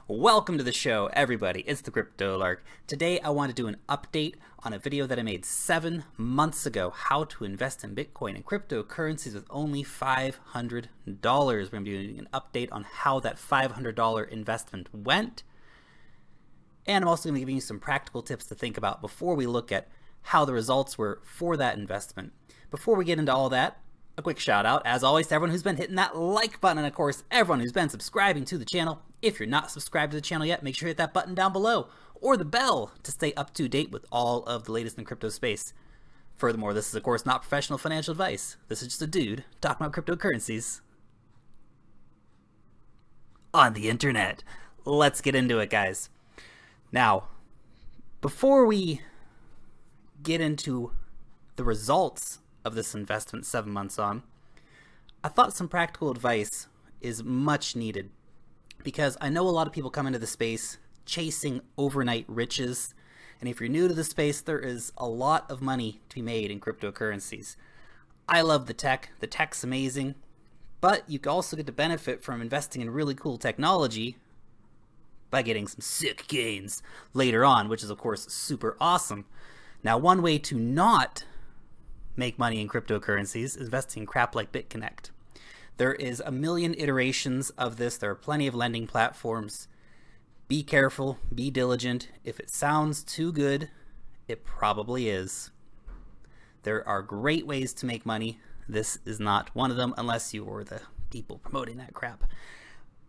Welcome to the show, everybody. It's the Crypto Lark. Today I want to do an update on a video that I made 7 months ago, how to invest in Bitcoin and cryptocurrencies with only $500. We're going to be doing an update on how that $500 investment went. And I'm also going to be giving you some practical tips to think about before we look at how the results were for that investment. Before we get into all that, a quick shout out, as always, to everyone who's been hitting that like button, and of course, everyone who's been subscribing to the channel. If you're not subscribed to the channel yet, make sure you hit that button down below, or the bell to stay up to date with all of the latest in crypto space. Furthermore, this is of course not professional financial advice. This is just a dude talking about cryptocurrencies on the internet. Let's get into it, guys. Now, before we get into the results of this investment 7 months on, I thought some practical advice is much needed, because I know a lot of people come into the space chasing overnight riches, and if you're new to the space, there is a lot of money to be made in cryptocurrencies. I love the tech's amazing, but you can also get to benefit from investing in really cool technology by getting some sick gains later on, which is of course super awesome. Now, one way to not make money in cryptocurrencies is investing in crap like Bitconnect. There is a million iterations of this. There are plenty of lending platforms. Be careful, be diligent. If it sounds too good, it probably is. There are great ways to make money. This is not one of them, unless you were the people promoting that crap.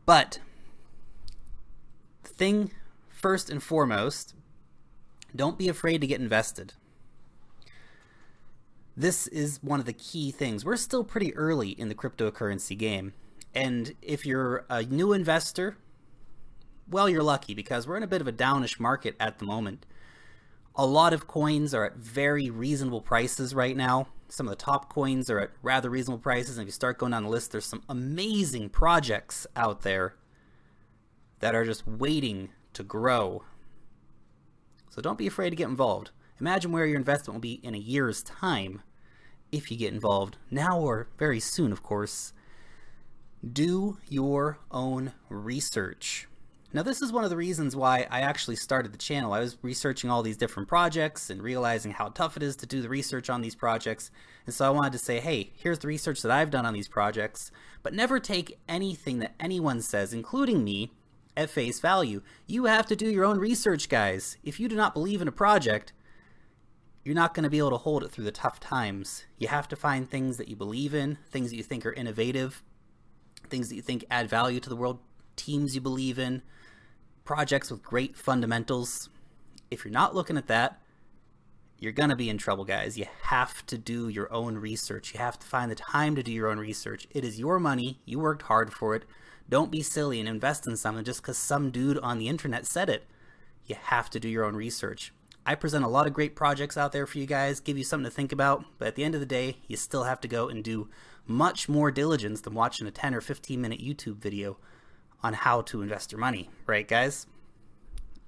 But the thing first and foremost, don't be afraid to get invested. This is one of the key things. We're still pretty early in the cryptocurrency game. And if you're a new investor, well, you're lucky, because we're in a bit of a downish market at the moment. A lot of coins are at very reasonable prices right now. Some of the top coins are at rather reasonable prices. And if you start going down the list, there's some amazing projects out there that are just waiting to grow. So don't be afraid to get involved. Imagine where your investment will be in a year's time if you get involved now, or very soon, of course. Do your own research. Now, this is one of the reasons why I actually started the channel. I was researching all these different projects and realizing how tough it is to do the research on these projects. And so I wanted to say, hey, here's the research that I've done on these projects, but never take anything that anyone says, including me, at face value. You have to do your own research, guys. If you do not believe in a project, you're not going to be able to hold it through the tough times. You have to find things that you believe in, things that you think are innovative, things that you think add value to the world, teams you believe in, projects with great fundamentals. If you're not looking at that, you're going to be in trouble, guys. You have to do your own research. You have to find the time to do your own research. It is your money. You worked hard for it. Don't be silly and invest in something just because some dude on the internet said it. You have to do your own research. I present a lot of great projects out there for you guys, give you something to think about, but at the end of the day, you still have to go and do much more diligence than watching a 10 or 15 minute YouTube video on how to invest your money, right, guys?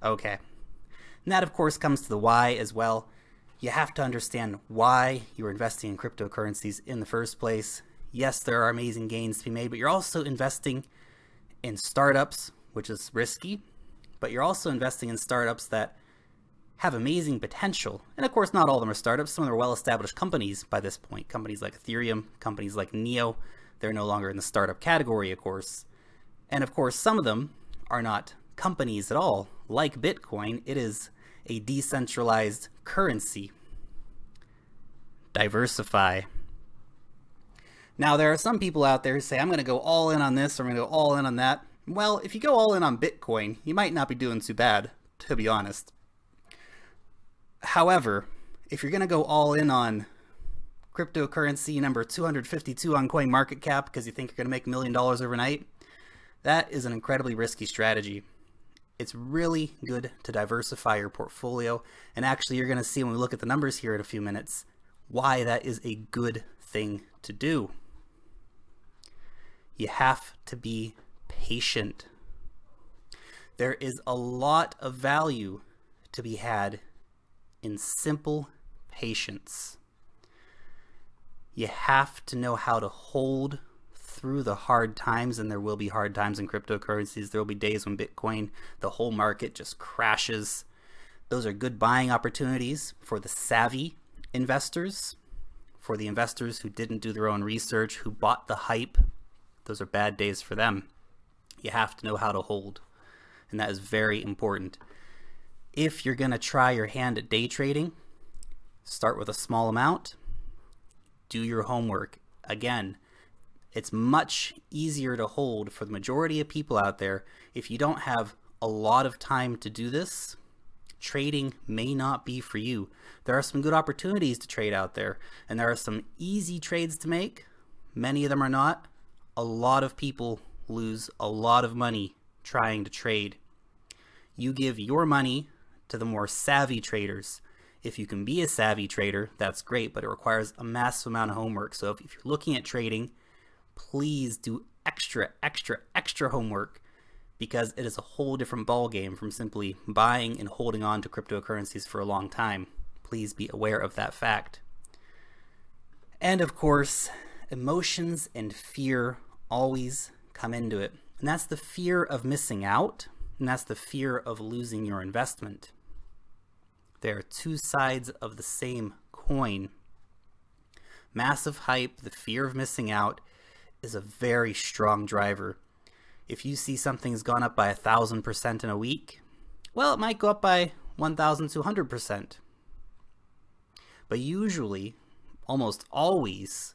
Okay. And that, of course, comes to the why as well. You have to understand why you're investing in cryptocurrencies in the first place. Yes, there are amazing gains to be made, but you're also investing in startups, which is risky, but you're also investing in startups that have amazing potential. And of course, not all of them are startups. Some of them are well-established companies by this point. Companies like Ethereum, companies like Neo, they're no longer in the startup category, of course. And of course, some of them are not companies at all. Like Bitcoin, it is a decentralized currency. Diversify. Now, there are some people out there who say, I'm going to go all in on this, or I'm going to go all in on that. Well, if you go all in on Bitcoin, you might not be doing too bad, to be honest. However, if you're going to go all in on cryptocurrency number 252 on CoinMarketCap because you think you're going to make $1 million overnight, that is an incredibly risky strategy. It's really good to diversify your portfolio, and actually you're going to see when we look at the numbers here in a few minutes why that is a good thing to do. You have to be patient. There is a lot of value to be had in simple patience. You have to know how to hold through the hard times, and there will be hard times in cryptocurrencies. There will be days when Bitcoin, the whole market just crashes. Those are good buying opportunities for the savvy investors, for the investors who didn't do their own research, who bought the hype. Those are bad days for them. You have to know how to hold, and that is very important. If you're going to try your hand at day trading, start with a small amount. Do your homework. Again, it's much easier to hold for the majority of people out there. If you don't have a lot of time to do this, trading may not be for you. There are some good opportunities to trade out there, and there are some easy trades to make. Many of them are not. A lot of people lose a lot of money trying to trade. You give your money to the more savvy traders. If you can be a savvy trader, that's great, but it requires a massive amount of homework. So if you're looking at trading, please do extra homework, because it is a whole different ball game from simply buying and holding on to cryptocurrencies for a long time. Please be aware of that fact. And of course, emotions and fear always come into it. And that's the fear of missing out, and that's the fear of losing your investment. There are two sides of the same coin. Massive hype, the fear of missing out, is a very strong driver. If you see something's gone up by 1,000% in a week, well, it might go up by 1,200%. But usually, almost always,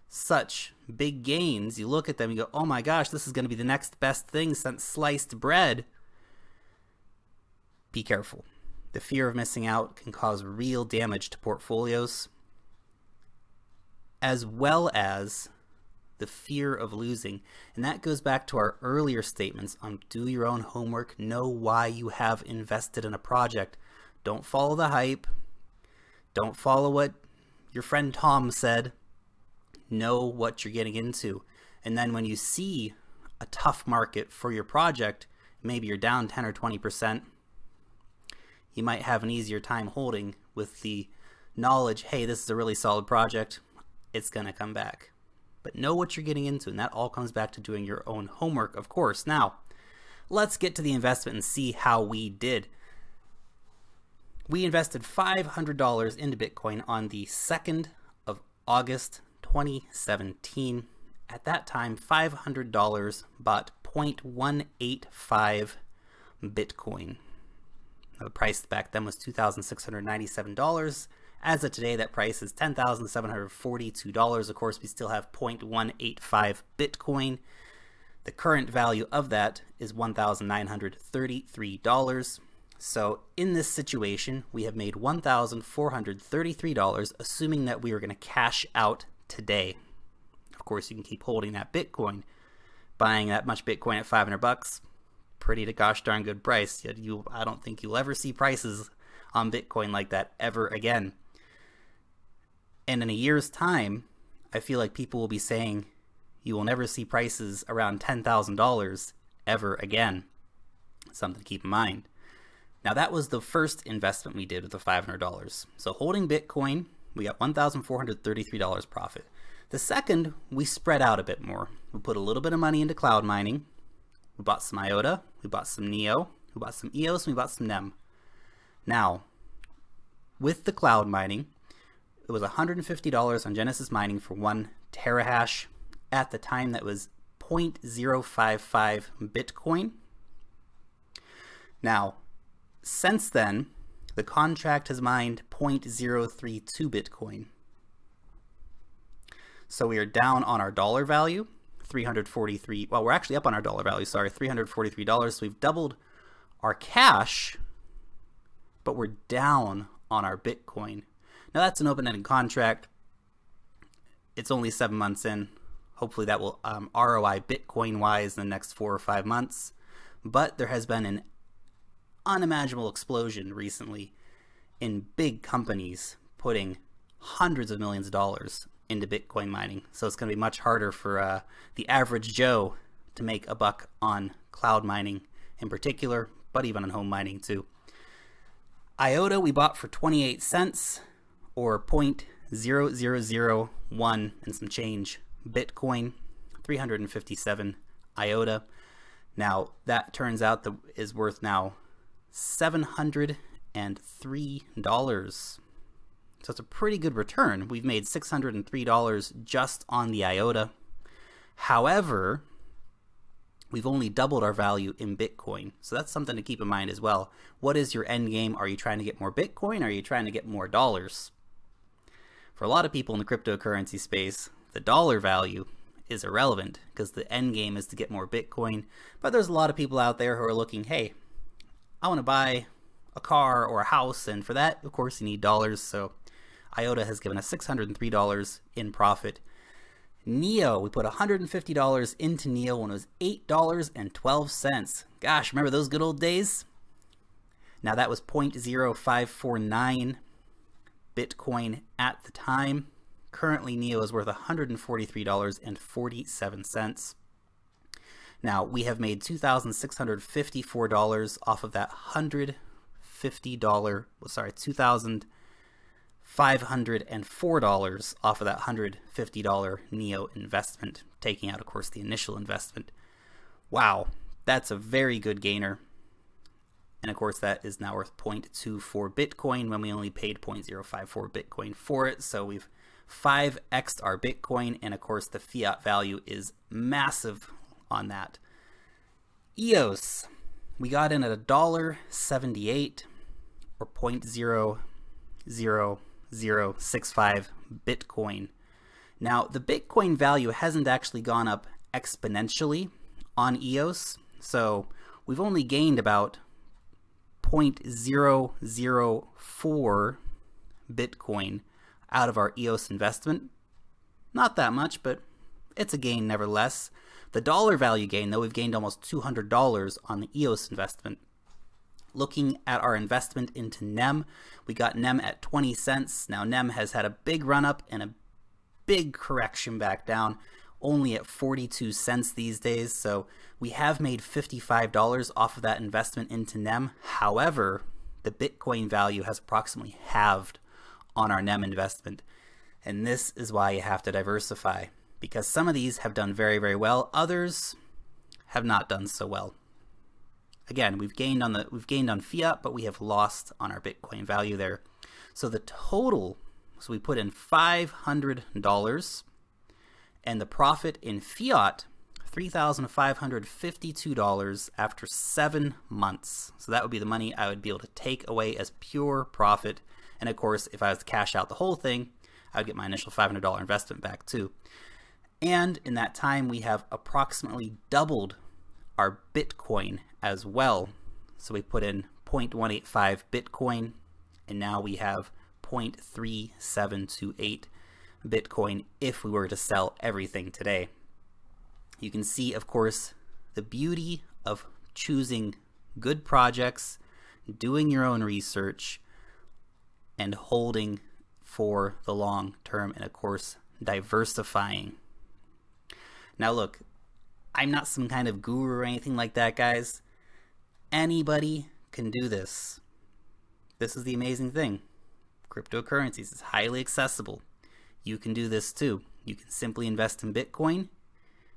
such big gains, you look at them and go, oh my gosh, this is going to be the next best thing since sliced bread. Be careful. The fear of missing out can cause real damage to portfolios, as well as the fear of losing. And that goes back to our earlier statements on do your own homework, know why you have invested in a project. Don't follow the hype. Don't follow what your friend Tom said. Know what you're getting into. And then when you see a tough market for your project, maybe you're down 10 or 20%, you might have an easier time holding with the knowledge, hey, this is a really solid project, it's going to come back. But know what you're getting into, and that all comes back to doing your own homework, of course. Now, let's get to the investment and see how we did. We invested $500 into Bitcoin on the 2nd of August 2017. At that time, $500 bought 0.185 Bitcoin. Now, the price back then was $2,697. As of today, that price is $10,742. Of course, we still have 0.185 Bitcoin. The current value of that is $1,933. So in this situation, we have made $1,433, assuming that we are going to cash out today. Of course, you can keep holding that Bitcoin. Buying that much Bitcoin at 500 bucks, pretty gosh darn good price. I don't think you'll ever see prices on Bitcoin like that ever again. And in a year's time, I feel like people will be saying you will never see prices around $10,000 ever again. Something to keep in mind. Now, that was the first investment we did with the $500. So holding Bitcoin, we got $1,433 profit. The second, we spread out a bit more. We put a little bit of money into cloud mining. We bought some IOTA, we bought some NEO, we bought some EOS, and we bought some NEM. Now, with the cloud mining, it was $150 on Genesis Mining for 1 terahash. At the time, that was 0.055 Bitcoin. Now, since then, the contract has mined 0.032 Bitcoin. So we are down on our dollar value. 343, well, we're actually up on our dollar value, sorry, $343. So we've doubled our cash, but we're down on our Bitcoin. Now, that's an open-ended contract. It's only 7 months in. Hopefully that will ROI Bitcoin-wise in the next 4 or 5 months. But there has been an unimaginable explosion recently in big companies putting hundreds of millions of dollars into Bitcoin mining. So it's going to be much harder for the average Joe to make a buck on cloud mining in particular, but even on home mining too. IOTA we bought for 28 cents or 0.0001 and some change Bitcoin. 357 IOTA. Now that turns out that is worth now $703. So it's a pretty good return. We've made $603 just on the IOTA. However, we've only doubled our value in Bitcoin. So that's something to keep in mind as well. What is your end game? Are you trying to get more Bitcoin? Or are you trying to get more dollars? For a lot of people in the cryptocurrency space, the dollar value is irrelevant because the end game is to get more Bitcoin. But there's a lot of people out there who are looking, hey, I want to buy a car or a house, and for that, of course, you need dollars. So IOTA has given us $603 in profit. NEO, we put $150 into NEO when it was $8.12. Gosh, remember those good old days? Now that was 0.0549 Bitcoin at the time. Currently, NEO is worth $143.47. Now, we have made $2,654 off of that $2,504 off of that $150 NEO investment, taking out, of course, the initial investment. Wow, that's a very good gainer. And of course, that is now worth 0.24 Bitcoin when we only paid 0.054 Bitcoin for it. So we've 5x'd our Bitcoin, and of course, the fiat value is massive on that. EOS, we got in at $1.78 or 0.00065 Bitcoin. Now, the Bitcoin value hasn't actually gone up exponentially on EOS, so we've only gained about 0.004 Bitcoin out of our EOS investment. Not that much, but it's a gain nevertheless. The dollar value gain, though, we've gained almost $200 on the EOS investment. Looking at our investment into NEM, we got NEM at 20 cents. Now NEM has had a big run up and a big correction back down, only at 42 cents these days. So we have made $55 off of that investment into NEM. However, the Bitcoin value has approximately halved on our NEM investment. And this is why you have to diversify, because some of these have done very, very well. Others have not done so well. Again, we've gained on fiat, but we have lost on our Bitcoin value there. So the total, so we put in $500, and the profit in fiat, $3,552 after 7 months. So that would be the money I would be able to take away as pure profit. And of course, if I was to cash out the whole thing, I would get my initial $500 investment back too. And in that time, we have approximately doubled our Bitcoin as well. So we put in 0.185 Bitcoin, and now we have 0.3728 Bitcoin if we were to sell everything today. You can see, of course, the beauty of choosing good projects, doing your own research, and holding for the long term, and of course, diversifying. Now look, I'm not some kind of guru or anything like that, guys. Anybody can do this. This is the amazing thing. Cryptocurrencies is highly accessible. You can do this too. You can simply invest in Bitcoin.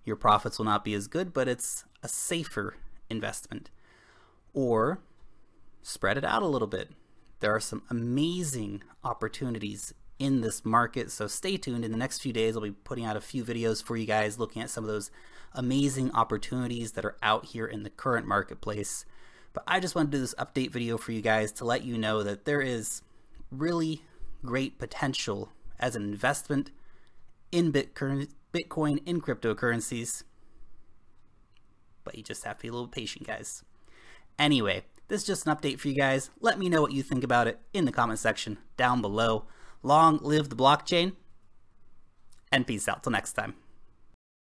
Your profits will not be as good, but it's a safer investment. Or spread it out a little bit. There are some amazing opportunities in this market, so stay tuned. In the next few days, I'll be putting out a few videos for you guys looking at some of those amazing opportunities that are out here in the current marketplace. But I just wanted to do this update video for you guys to let you know that there is really great potential as an investment in Bitcoin, in cryptocurrencies. But you just have to be a little patient, guys. Anyway, this is just an update for you guys. Let me know what you think about it in the comment section down below. Long live the blockchain, and peace out till next time.